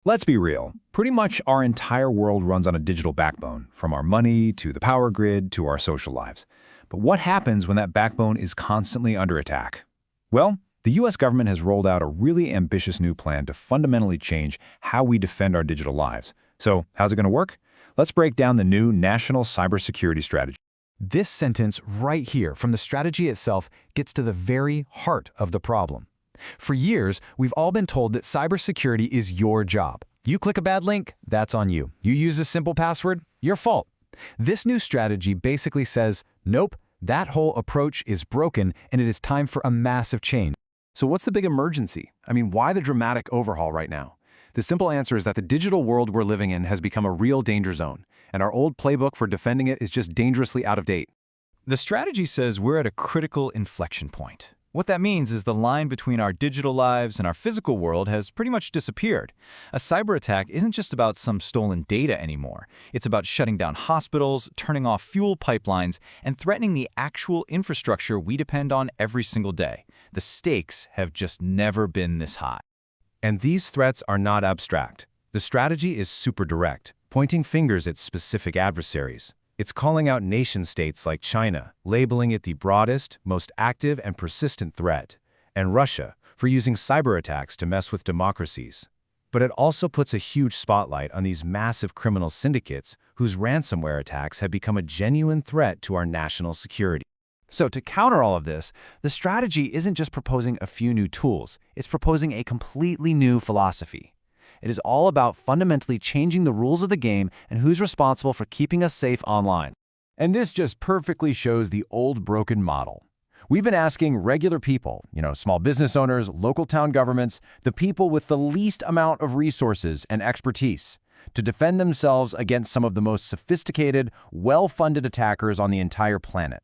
Let's be real. Pretty much our entire world runs on a digital backbone, from our money to the power grid to our social lives. But what happens when that backbone is constantly under attack? Well, the US government has rolled out a really ambitious new plan to fundamentally change how we defend our digital lives. So, how's it going to work? Let's break down the new National Cybersecurity Strategy. This sentence right here from the strategy itself gets to the very heart of the problem. For years, we've all been told that cybersecurity is your job. You click a bad link, that's on you. You use a simple password, your fault. This new strategy basically says, nope, that whole approach is broken and it is time for a massive change. So what's the big emergency? Why the dramatic overhaul right now? The simple answer is that the digital world we're living in has become a real danger zone, and our old playbook for defending it is just dangerously out of date. The strategy says we're at a critical inflection point. What that means is the line between our digital lives and our physical world has pretty much disappeared. A cyber attack isn't just about some stolen data anymore. It's about shutting down hospitals, turning off fuel pipelines, and threatening the actual infrastructure we depend on every single day. The stakes have just never been this high. And these threats are not abstract. The strategy is super direct, pointing fingers at specific adversaries. It's calling out nation-states like China, labeling it the broadest, most active and persistent threat, and Russia for using cyber attacks to mess with democracies. But it also puts a huge spotlight on these massive criminal syndicates whose ransomware attacks have become a genuine threat to our national security. So to counter all of this, the strategy isn't just proposing a few new tools, it's proposing a completely new philosophy. It is all about fundamentally changing the rules of the game and who's responsible for keeping us safe online. And this just perfectly shows the old broken model. We've been asking regular people, small business owners, local town governments, the people with the least amount of resources and expertise, to defend themselves against some of the most sophisticated, well-funded attackers on the entire planet.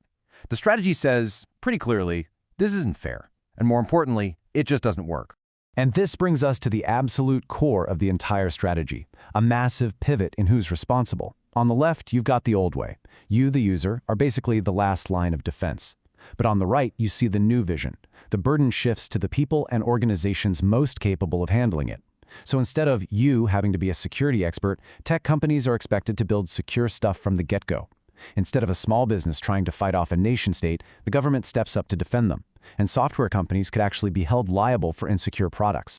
The strategy says, pretty clearly, this isn't fair. And more importantly, it just doesn't work. And this brings us to the absolute core of the entire strategy, a massive pivot in who's responsible. On the left, you've got the old way. You, the user, are basically the last line of defense. But on the right, you see the new vision. The burden shifts to the people and organizations most capable of handling it. So instead of you having to be a security expert, tech companies are expected to build secure stuff from the get-go. Instead of a small business trying to fight off a nation-state, the government steps up to defend them. And software companies could actually be held liable for insecure products.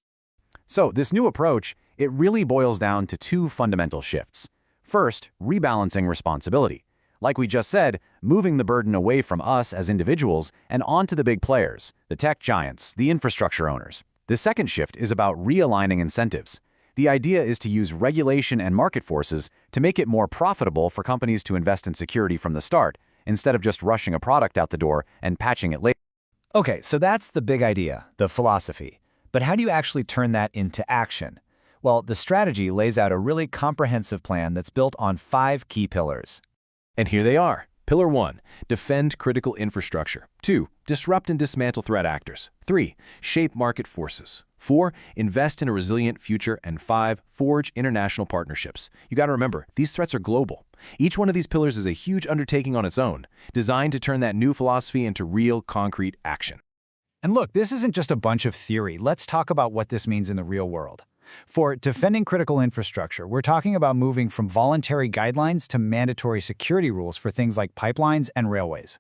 So this new approach, it really boils down to two fundamental shifts. First, rebalancing responsibility. Like we just said, moving the burden away from us as individuals and onto the big players, the tech giants, the infrastructure owners. The second shift is about realigning incentives. The idea is to use regulation and market forces to make it more profitable for companies to invest in security from the start, instead of just rushing a product out the door and patching it later. Okay, so that's the big idea, the philosophy. But how do you actually turn that into action? Well, the strategy lays out a really comprehensive plan that's built on 5 key pillars. And here they are. Pillar 1, defend critical infrastructure. 2, disrupt and dismantle threat actors. 3, shape market forces. 4, invest in a resilient future. And 5, forge international partnerships. You got to remember, these threats are global. Each one of these pillars is a huge undertaking on its own, designed to turn that new philosophy into real, concrete action. And look, this isn't just a bunch of theory. Let's talk about what this means in the real world. For defending critical infrastructure, we're talking about moving from voluntary guidelines to mandatory security rules for things like pipelines and railways.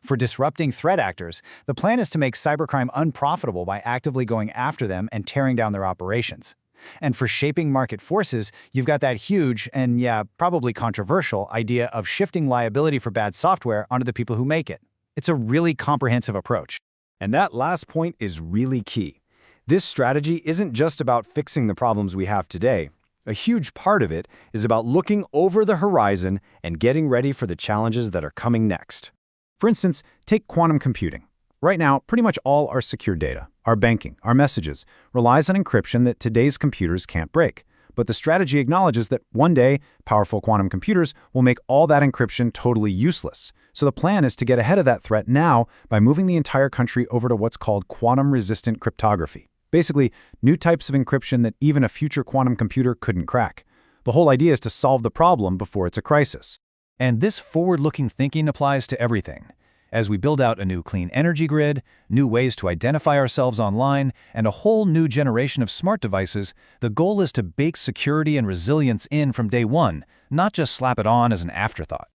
For disrupting threat actors, the plan is to make cybercrime unprofitable by actively going after them and tearing down their operations. And for shaping market forces, you've got that huge and, probably controversial idea of shifting liability for bad software onto the people who make it. It's a really comprehensive approach. And that last point is really key. This strategy isn't just about fixing the problems we have today. A huge part of it is about looking over the horizon and getting ready for the challenges that are coming next. For instance, take quantum computing. Right now, pretty much all our secure data, our banking, our messages, relies on encryption that today's computers can't break. But the strategy acknowledges that one day, powerful quantum computers will make all that encryption totally useless. So the plan is to get ahead of that threat now by moving the entire country over to what's called quantum-resistant cryptography. Basically, new types of encryption that even a future quantum computer couldn't crack. The whole idea is to solve the problem before it's a crisis. And this forward-looking thinking applies to everything. As we build out a new clean energy grid, new ways to identify ourselves online, and a whole new generation of smart devices, the goal is to bake security and resilience in from day one, not just slap it on as an afterthought.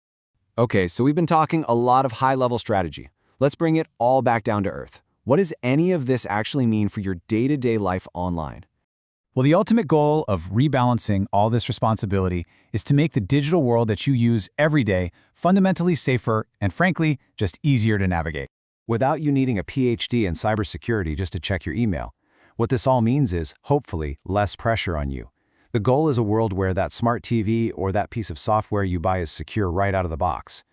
Okay, so we've been talking a lot of high-level strategy. Let's bring it all back down to earth. What does any of this actually mean for your day-to-day life online? Well, the ultimate goal of rebalancing all this responsibility is to make the digital world that you use every day fundamentally safer and, frankly, just easier to navigate. Without you needing a PhD in cybersecurity just to check your email. What this all means is, hopefully, less pressure on you. The goal is a world where that smart TV or that piece of software you buy is secure right out of the box,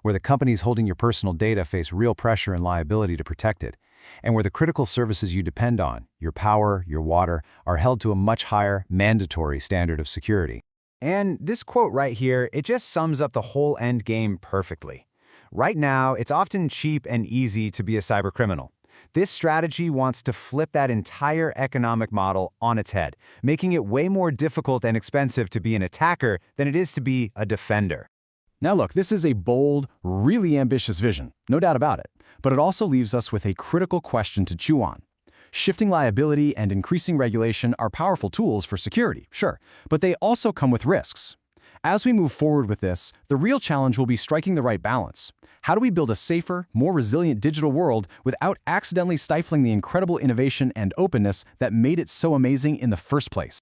where the companies holding your personal data face real pressure and liability to protect it, and where the critical services you depend on, your power, your water, are held to a much higher, mandatory standard of security. And this quote right here, it just sums up the whole end game perfectly. Right now, it's often cheap and easy to be a cybercriminal. This strategy wants to flip that entire economic model on its head, making it way more difficult and expensive to be an attacker than it is to be a defender. Now look, this is a bold, really ambitious vision, no doubt about it, but it also leaves us with a critical question to chew on. Shifting liability and increasing regulation are powerful tools for security, sure, but they also come with risks. As we move forward with this, the real challenge will be striking the right balance. How do we build a safer, more resilient digital world without accidentally stifling the incredible innovation and openness that made it so amazing in the first place?